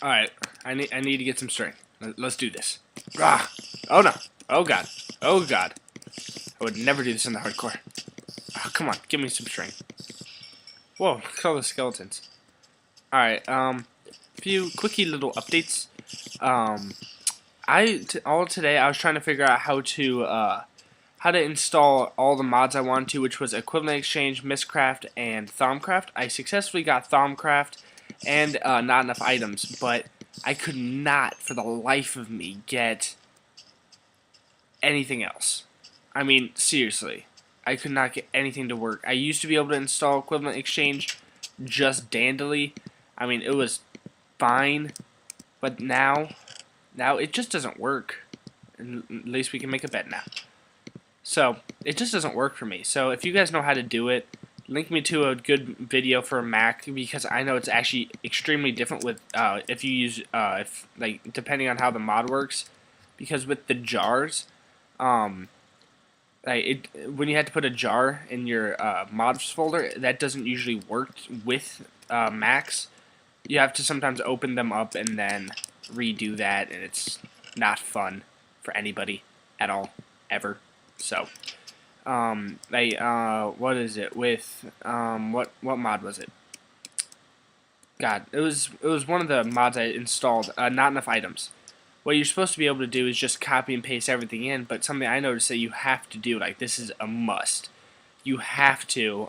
Alright, I need to get some strength. Let's do this. Ah! Oh no! Oh god! Oh god! I would never do this in the hardcore. Oh, come on, give me some strength. Whoa, look at all the skeletons. Alright, few quickie little updates. All today I was trying to figure out how to install all the mods I wanted to, which was Equivalent Exchange, Mistcraft, and Thaumcraft. I successfully got Thaumcraft and Not Enough Items, but I could not, for the life of me, get anything else. I mean, seriously, I could not get anything to work. I used to be able to install Equivalent Exchange just dandily. I mean, it was fine, but now it just doesn't work. At least we can make a bet now. So, it just doesn't work for me. So, if you guys know how to do it, link me to a good video for a Mac, because I know it's actually extremely different with if you use depending on how the mod works. Because with the jars, when you have to put a jar in your mods folder, that doesn't usually work with Macs. You have to sometimes open them up and then redo that, and it's not fun for anybody at all, ever. So, what is it with what mod was it? God, it was one of the mods I installed. Not Enough Items. What you're supposed to be able to do is just copy and paste everything in, but something I noticed that you have to do, like this is a must. You have to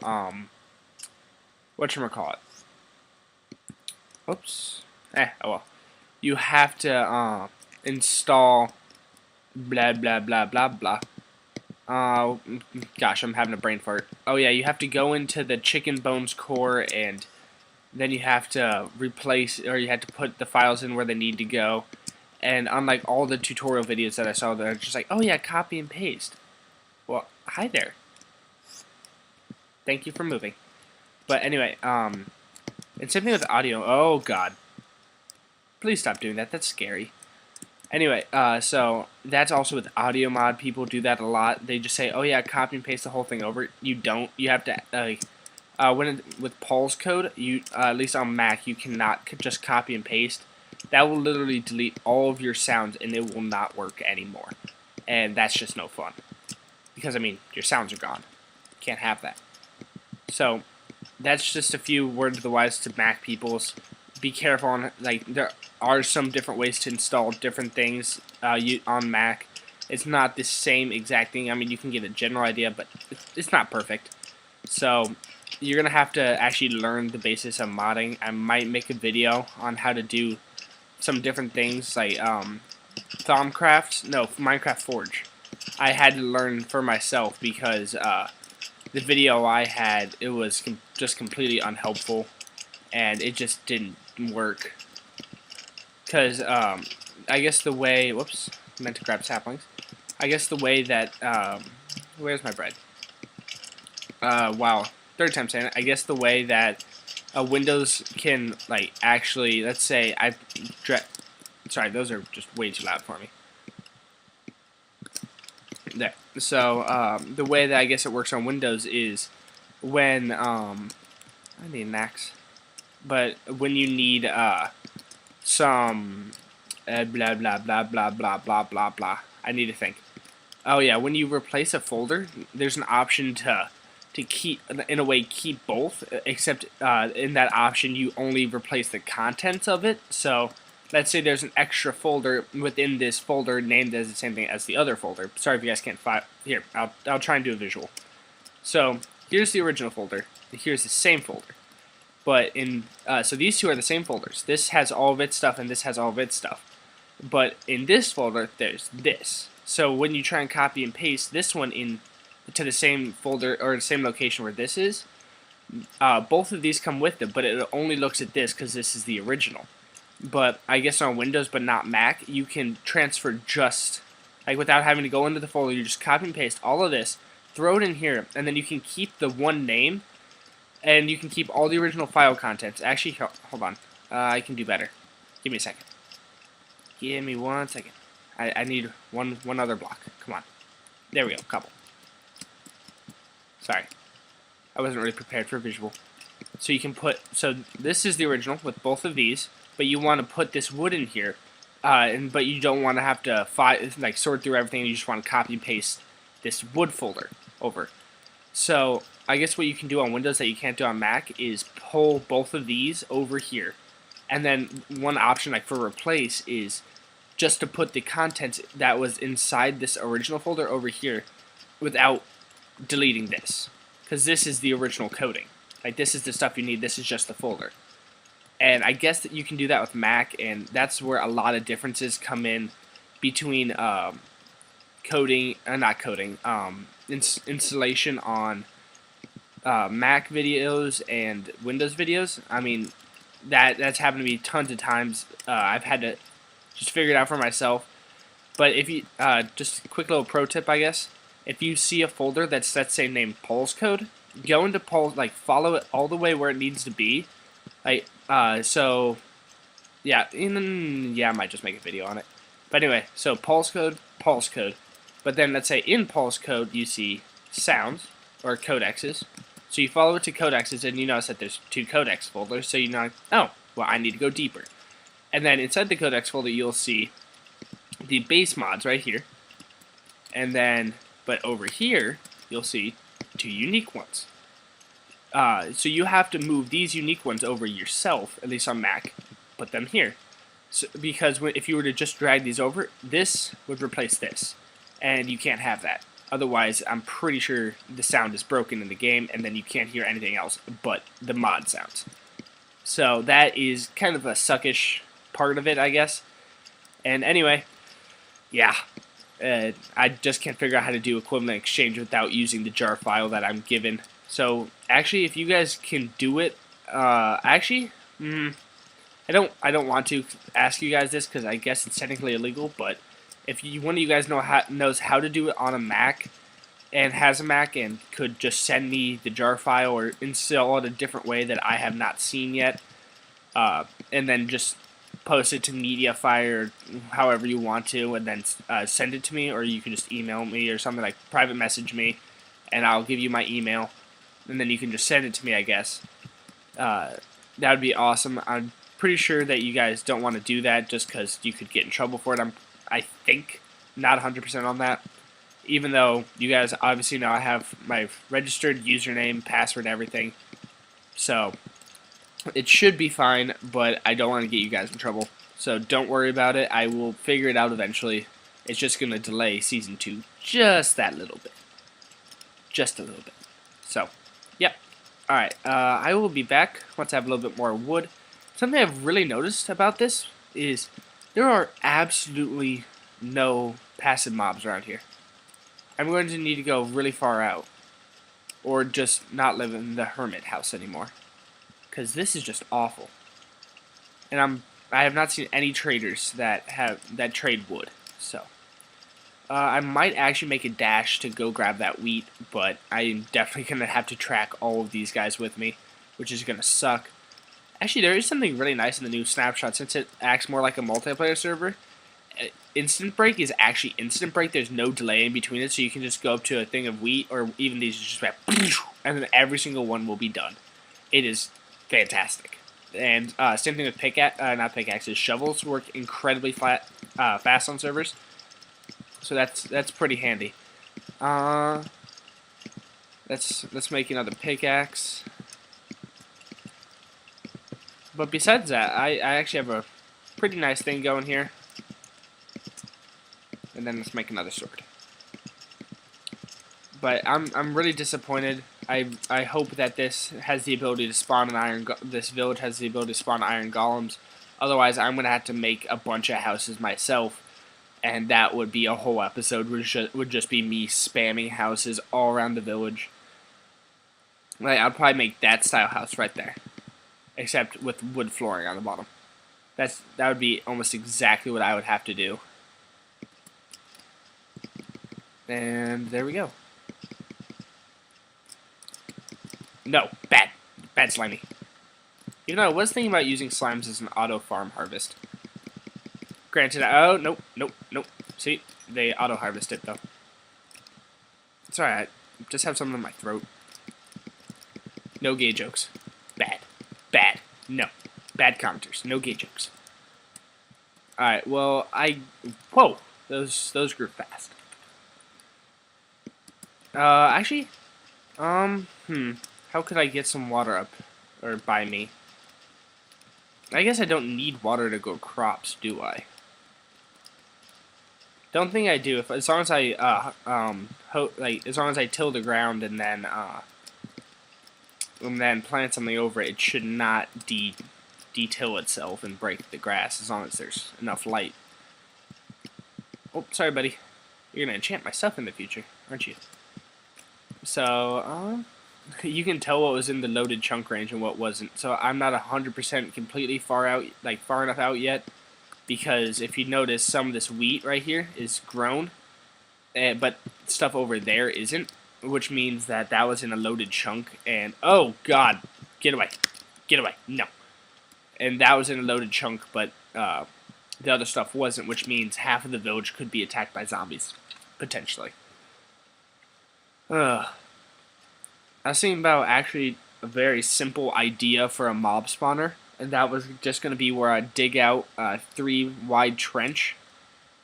whatchamacallit? Oops. Oh well. You have to install blah blah blah blah blah. Gosh, I'm having a brain fart. Oh yeah, you have to go into the chicken bones core, and then you have to replace, or you have to put the files in where they need to go. And unlike all the tutorial videos that I saw, that are just like, oh yeah, copy and paste. Well, hi there. Thank you for moving. But anyway, and same thing with audio. Oh god. Please stop doing that. That's scary. Anyway, so that's also with audio mod. People do that a lot. They just say, oh yeah, copy and paste the whole thing over. You don't. You have to, with Paul's code, at least on Mac, you cannot just copy and paste. That will literally delete all of your sounds, and it will not work anymore. And that's just no fun. Because, I mean, your sounds are gone. Can't have that. So, that's just a few words of the wise to Mac peoples. Be careful on, there are some different ways to install different things on Mac. It's not the same exact thing. I mean, you can get a general idea, but it's not perfect. So, you're going to have to actually learn the basis of modding. I might make a video on how to do some different things, like Minecraft Forge. I had to learn for myself because the video I had, it was just completely unhelpful, and it just didn't work. Because I guess the way, whoops, I meant to grab saplings. I guess the way that, where's my bread? Wow, third time saying it. I guess the way that Windows can, actually, let's say sorry, those are just way too loud for me. There. So, the way that I guess it works on Windows is when, I need an axe, but when you need, some, blah, blah, blah, blah, blah, blah, blah, blah. I need to think. Oh, yeah, when you replace a folder, there's an option to keep, in a way, keep both, except in that option you only replace the contents of it. So let's say there's an extra folder within this folder named as the same thing as the other folder. Sorry if you guys can't find. Here, I'll try and do a visual. So here's the original folder, and here's the same folder. But so these two are the same folders. This has all of its stuff, and this has all of its stuff. But in this folder, there's this. So when you try and copy and paste this one in to the same folder or the same location where this is, both of these come with it, but it only looks at this because this is the original. But I guess on Windows but not Mac, you can transfer just without having to go into the folder. You just copy and paste all of this, throw it in here, and then you can keep the one name, and you can keep all the original file contents. Actually, hold on, I can do better. Give me a second. Give me 1 second. I need one other block. Come on. There we go. Couple. Sorry. I wasn't really prepared for a visual. So you can put, so this is the original with both of these, but you want to put this wood in here, but you don't want to have to sort through everything. You just want to copy and paste this wood folder over. So I guess what you can do on Windows that you can't do on Mac is pull both of these over here, and then one option like for replace is just to put the contents that was inside this original folder over here without deleting this, because this is the original coding. Like, this is the stuff you need. This is just the folder. And I guess that you can do that with Mac, and that's where a lot of differences come in between installation on Mac videos and Windows videos. I mean, that's happened to me tons of times. I've had to just figure it out for myself. But if you, just a quick little pro tip, I guess. If you see a folder that's that same name, Pulse code, go into Pulse, like follow it all the way where it needs to be. Like, so, yeah, I might just make a video on it. But anyway, so Pulse code. But then let's say in Pulse code you see sounds or codexes. So you follow it to codexes, and you notice that there's 2 codex folders. So you know, oh, well, I need to go deeper. And then inside the codex folder, you'll see the base mods right here. And then, but over here, you'll see 2 unique ones. So you have to move these unique ones over yourself, at least on Mac, put them here. So, because if you were to just drag these over, this would replace this. And you can't have that. Otherwise, I'm pretty sure the sound is broken in the game, and then you can't hear anything else but the mod sounds. So that is kind of a suckish part of it, I guess. And anyway, yeah, I just can't figure out how to do equivalent exchange without using the jar file that I'm given. So actually, if you guys can do it, I don't want to ask you guys this because I guess it's technically illegal. But if one of you guys knows how to do it on a Mac and has a Mac and could just send me the jar file or install it a different way that I have not seen yet, and then just post it to Mediafire or however you want to, and then send it to me, or you can just email me or something, like private message me, and I'll give you my email, and then you can just send it to me, I guess. That would be awesome. I'm pretty sure that you guys don't want to do that just because you could get in trouble for it. I think not 100% on that, even though you guys obviously know I have my registered username, password, everything. So it should be fine, but I don't want to get you guys in trouble. So don't worry about it. I will figure it out eventually. It's just going to delay Season 2 just that little bit. Just a little bit. So, yep. Alright, I will be back once I have a little bit more wood. Something I've really noticed about this is there are absolutely no passive mobs around here. I'm going to need to go really far out, or just not live in the hermit house anymore, because this is just awful. And I have not seen any traders that trade wood. So I might actually make a dash to go grab that wheat, but I'm definitely gonna have to track all of these guys with me, which is gonna suck. Actually, there is something really nice in the new snapshot, since it acts more like a multiplayer server. Instant break is actually instant break. There's no delay in between it, so you can just go up to a thing of wheat, or even these, just like, and then every single one will be done. It is fantastic. And same thing with not pickaxes, shovels work incredibly fast on servers. So that's pretty handy. Let's make another pickaxe. But besides that, I actually have a pretty nice thing going here. And then let's make another sword. But I'm really disappointed. I hope that this has the ability to spawn this village has the ability to spawn iron golems. Otherwise, I'm gonna have to make a bunch of houses myself, and that would be a whole episode. Would just be me spamming houses all around the village. Like, I'd probably make that style house right there, except with wood flooring on the bottom. That would be almost exactly what I would have to do. And there we go. No, bad slimy. Even though I was thinking about using slimes as an auto farm harvest. Granted, oh, nope. See, they auto harvest it though. It's alright, just have something in my throat. No gay jokes. Bad. Bad. No. Bad commenters. No gay jokes. Alright, well, whoa! Those grew fast. Actually, how could I get some water up, or by me? I guess I don't need water to grow crops, do I? Don't think I do. As long as I, as long as I till the ground and then plant something over it, it should not de-till itself and break the grass as long as there's enough light. Oh, sorry, buddy. You're gonna enchant my stuff in the future, aren't you? So, you can tell what was in the loaded chunk range and what wasn't. So I'm not 100% completely far enough out yet, because if you notice, some of this wheat right here is grown, but stuff over there isn't, which means that was in a loaded chunk. And oh God, get away, no. And that was in a loaded chunk, but the other stuff wasn't, which means half of the village could be attacked by zombies, potentially. I was thinking about actually a very simple idea for a mob spawner, and that was just going to be where I dig out a 3-wide trench,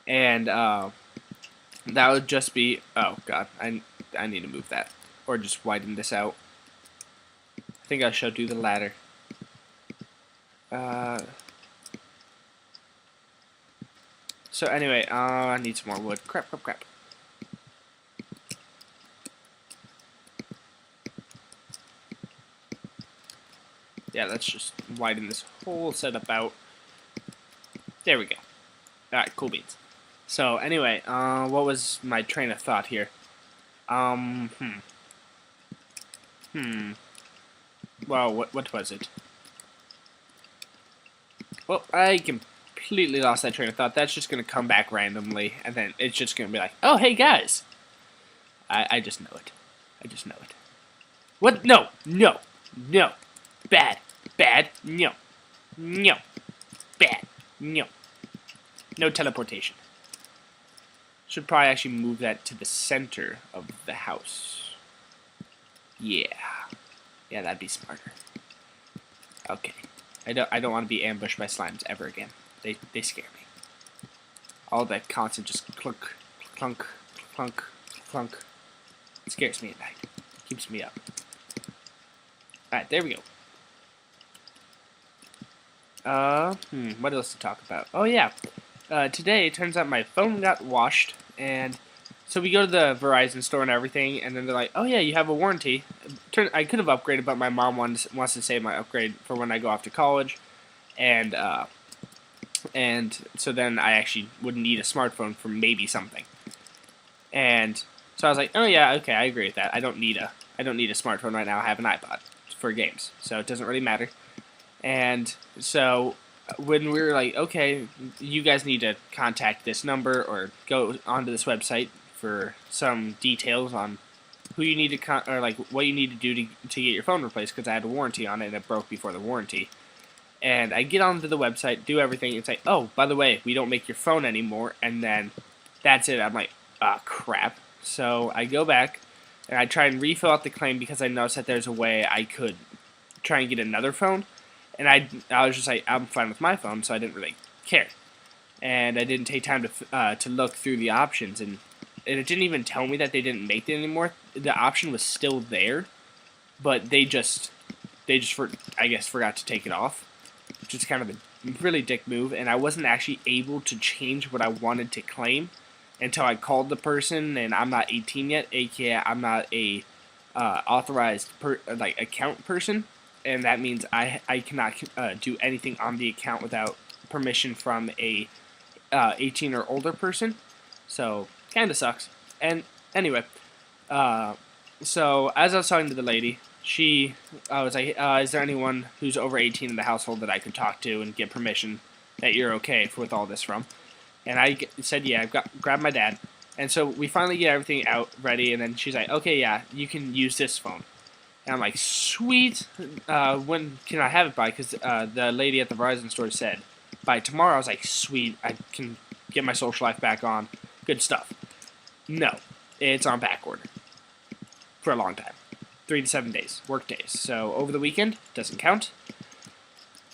and that would just be, oh God, I need to move that, or just widen this out. I think I should do the latter. So anyway, I need some more wood. Crap. Yeah, let's just widen this whole setup out. There we go. Alright, cool beans. So anyway, what was my train of thought here? Well, what was it? Well, I completely lost that train of thought. That's just going to come back randomly, and then it's just going to be like, oh, hey, guys. I just know it. I just know it. What? No. Bad. No. Bad. No. No teleportation. Should probably actually move that to the center of the house. Yeah, that'd be smarter. Okay. I don't want to be ambushed by slimes ever again. They scare me. All that constant just clunk. It scares me at night. Keeps me up. Alright, there we go. What else to talk about? Oh yeah. Today it turns out my phone got washed, and so we go to the Verizon store and everything, and then they're like, oh yeah, you have a warranty. I could have upgraded, but my mom wants to save my upgrade for when I go off to college, and so then I actually would need a smartphone for maybe something. And so I was like, oh yeah, okay, I agree with that. I don't need a smartphone right now. I have an iPod for games, so it doesn't really matter. And so when we were like, okay, you guys need to contact this number or go onto this website for some details on who you need to or like what you need to do to get your phone replaced, because I had a warranty on it and it broke before the warranty. And I get onto the website, do everything, and say, oh, by the way, we don't make your phone anymore, and then that's it. I'm like, ah, crap. So I go back and I try and refill out the claim, because I noticed that there's a way I could try and get another phone. And I was just like, I'm fine with my phone, so I didn't really care. And I didn't take time to look through the options, and it didn't even tell me that they didn't make it anymore. The option was still there, but they just I guess forgot to take it off, which is kind of a really dick move. And I wasn't actually able to change what I wanted to claim until I called the person, and I'm not 18 yet, aka I'm not a authorized account person. And that means I cannot do anything on the account without permission from a 18 or older person. So, kind of sucks. And anyway, so as I was talking to the lady, I was like, is there anyone who's over 18 in the household that I could talk to and get permission that you're okay with all this from? And I said, yeah, grabbed my dad. And so we finally get everything out ready, and then she's like, okay, yeah, you can use this phone. And I'm like, sweet, when can I have it by? Because the lady at the Verizon store said by tomorrow. I was like, sweet, I can get my social life back on. Good stuff. No, it's on back order for a long time. 3 to 7 days, work days. So over the weekend, doesn't count.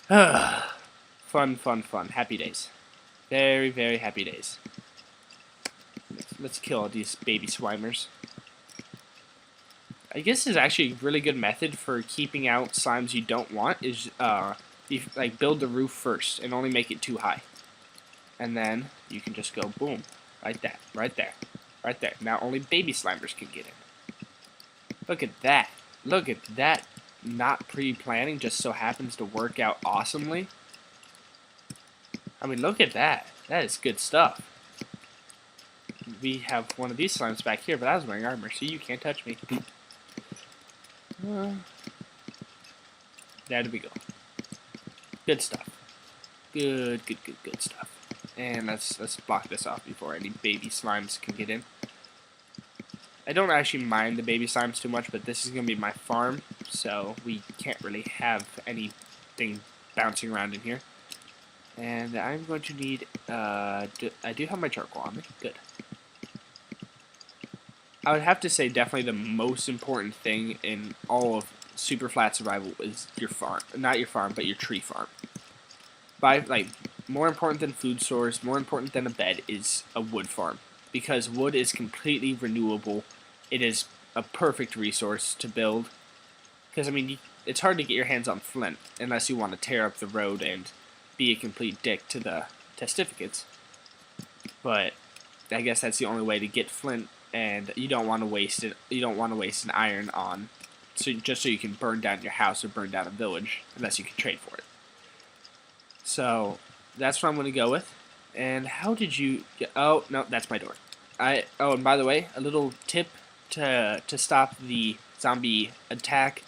Fun, fun, fun. Happy days. Very, very happy days. Let's kill all these baby Swimers. I guess is actually a really good method for keeping out slimes you don't want is like build the roof first and only make it too high. And then you can just go boom. Like that. Right there. Right there. Now only baby Slimers can get in. Look at that. Look at that. Not pre-planning just so happens to work out awesomely. I mean, look at that. That is good stuff. We have one of these slimes back here, but I was wearing armor, so you can't touch me. There we go. Good stuff. Good stuff. And let's block this off before any baby slimes can get in. I don't actually mind the baby slimes too much, but this is going to be my farm, so we can't really have anything bouncing around in here. And I'm going to need, I do have my charcoal on me. Good. I would have to say definitely the most important thing in all of Superflat survival is your farm. Not your farm, but your tree farm. More important than food source, more important than a bed is a wood farm. Because wood is completely renewable. It is a perfect resource to build. Because, I mean, it's hard to get your hands on flint unless you want to tear up the road and be a complete dick to the testificates. But I guess that's the only way to get flint, and you don't want to waste it. You don't want to waste an iron on, just so you can burn down your house or burn down a village, unless you can trade for it. So that's what I'm going to go with. And how did you get... Oh, no, that's my door. Oh, and by the way, a little tip to stop the zombie attack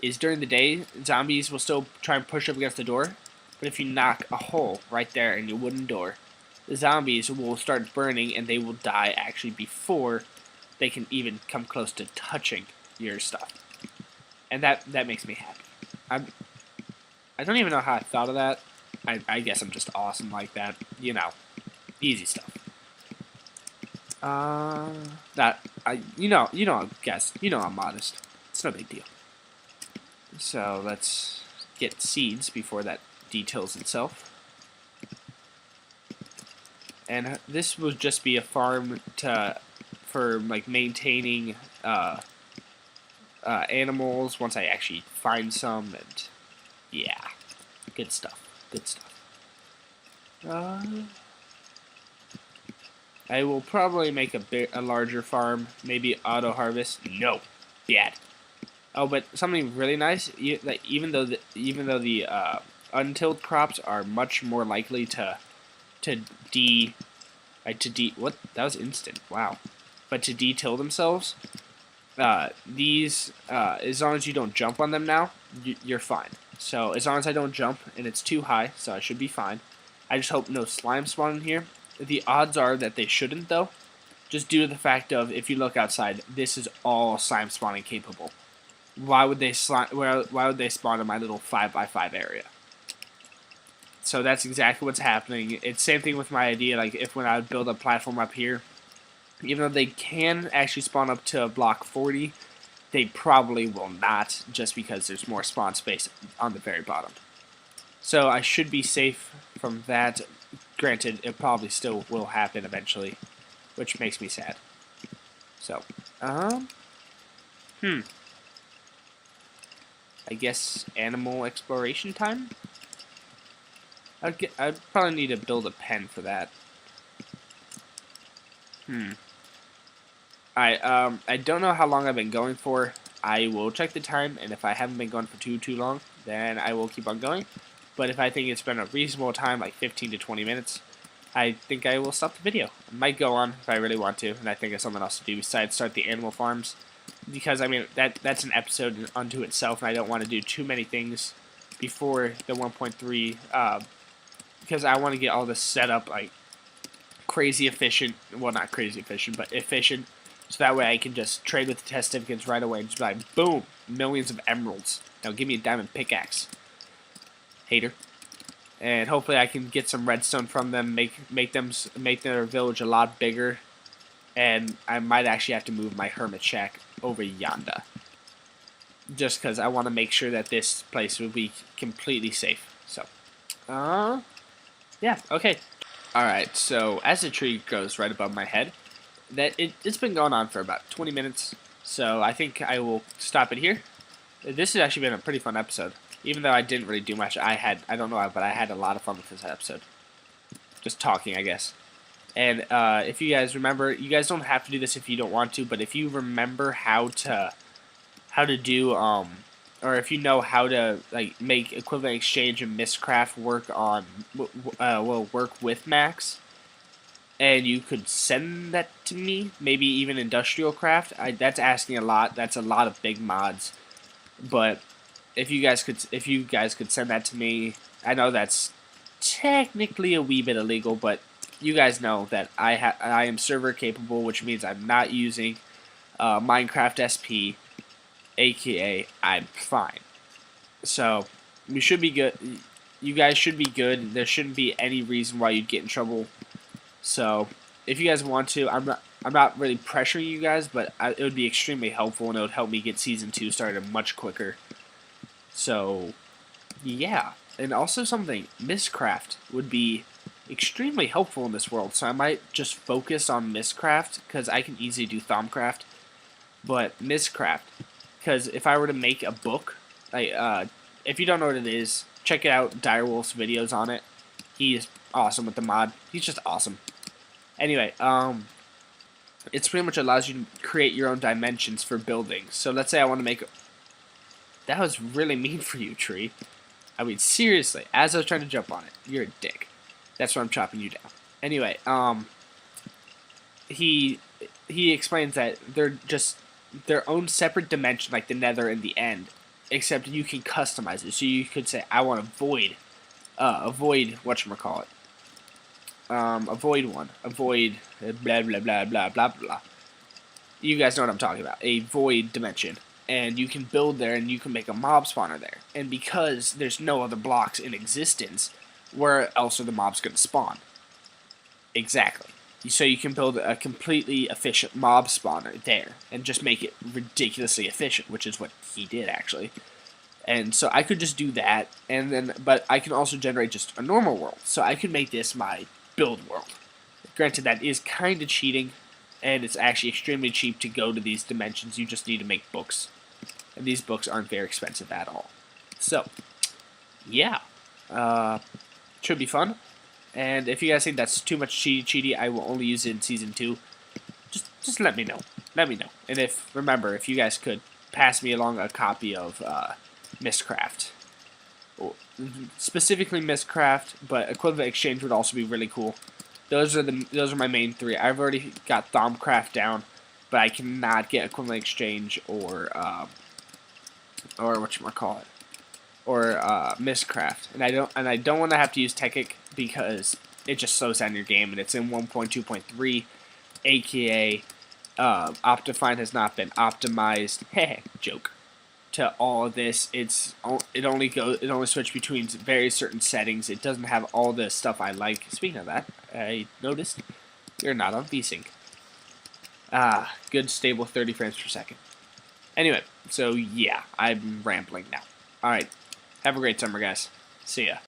is during the day, zombies will still try and push up against the door. But if you knock a hole right there in your wooden door, the zombies will start burning and they will die actually before they can even come close to touching your stuff. And that makes me happy. I don't even know how I thought of that. I guess I'm just awesome like that. You know, easy stuff. You know, I'm modest. It's no big deal. So let's get seeds before that details itself. And this will just be a farm for like maintaining animals once I actually find some, and yeah, good stuff. Good stuff. I will probably make a larger farm, maybe auto harvest. No, bad. Oh, but something really nice. Even though the untilled crops are much more likely to what? That was instant. Wow. But to de-till themselves, these as long as you don't jump on them now, you're fine. So as long as I don't jump and it's too high, so I should be fine. I just hope no slime spawn in here. The odds are that they shouldn't though, just due to the fact of if you look outside, this is all slime spawning capable. Why would they spawn in my little 5x5 area? So that's exactly what's happening. It's same thing with my idea. Like when I would build a platform up here, even though they can actually spawn up to block 40, they probably will not, just because there's more spawn space on the very bottom. So I should be safe from that. Granted, it probably still will happen eventually, which makes me sad. So, I guess animal exploration time? I'd probably need to build a pen for that. Alright, I don't know how long I've been going for. I will check the time, and if I haven't been going for too long, then I will keep on going. But if I think it's been a reasonable time, like 15 to 20 minutes, I think I will stop the video. I might go on if I really want to, and I think there's something else to do besides start the animal farms. Because, I mean, that's an episode unto itself, and I don't want to do too many things before the 1.3, because I want to get all this set up, like, crazy efficient. Well, not crazy efficient, but efficient. So that way I can just trade with the test certificates right away and just be like, boom, millions of emeralds. Now give me a diamond pickaxe. Hater. And hopefully I can get some redstone from them, make their village a lot bigger. And I might actually have to move my hermit shack over yonder. Just because I want to make sure that this place will be completely safe. So, Yeah, okay. Alright, so as the tree goes right above my head, it's been going on for about 20 minutes, so I think I will stop it here. This has actually been a pretty fun episode. Even though I didn't really do much, I don't know why, but I had a lot of fun with this episode. Just talking, I guess. And if you guys remember, you guys don't have to do this if you don't want to, but if you remember how to do or if you know how to like make equivalent exchange and miscraft work on work with Max, and you could send that to me, maybe even industrial craft. That's asking a lot. That's a lot of big mods, but if you guys could send that to me, I know that's technically a wee bit illegal, but you guys know that I am server capable, which means I'm not using Minecraft SP, aka I'm fine. So we should be good. You guys should be good. There shouldn't be any reason why you'd get in trouble. So if you guys want to, I'm not really pressuring you guys, but it would be extremely helpful, and it would help me get Season 2 started much quicker. So yeah, and also something, Miscraft would be extremely helpful in this world, so I might just focus on Miscraft, because I can easily do Thumbcraft, but Miscraft, because if I were to make a book, like, if you don't know what it is, check out Direwolf's videos on it. He is awesome with the mod. He's just awesome. Anyway, it pretty much allows you to create your own dimensions for buildings. So let's say I want to make that was really mean for you, Tree. I mean, seriously, as I was trying to jump on it, you're a dick. That's why I'm chopping you down. Anyway, he explains that they're just their own separate dimension, like the Nether and the End, except you can customize it. So you could say, I want a void whatchamacallit, a void one, a void blah blah blah blah blah blah. You guys know what I'm talking about. A void dimension. And you can build there, and you can make a mob spawner there. And because there's no other blocks in existence, where else are the mobs going to spawn? Exactly. So you can build a completely efficient mob spawner there, and just make it ridiculously efficient, which is what he did, actually. And so I could just do that, and then, but I can also generate just a normal world. So I could make this my build world. Granted, that is kind of cheating, and it's actually extremely cheap to go to these dimensions. You just need to make books. And these books aren't very expensive at all. So, yeah. Should be fun. And if you guys think that's too much cheaty, I will only use it in Season 2. Just let me know. Let me know. And remember, if you guys could pass me along a copy of Miscraft. Specifically Miscraft, but Equivalent Exchange would also be really cool. Those are my main three. I've already got Thumbcraft down, but I cannot get Equivalent Exchange or whatchamacallit, or Miscraft, and I don't want to have to use Techic because it just slows down your game, and it's in 1.2.3, aka Optifine has not been optimized. Heh, joke. To all of this, it only switches between very certain settings. It doesn't have all the stuff I like. Speaking of that, I noticed you're not on VSync. Good stable 30 frames per second. Anyway, so yeah, I'm rambling now. Alright, have a great summer, guys. See ya.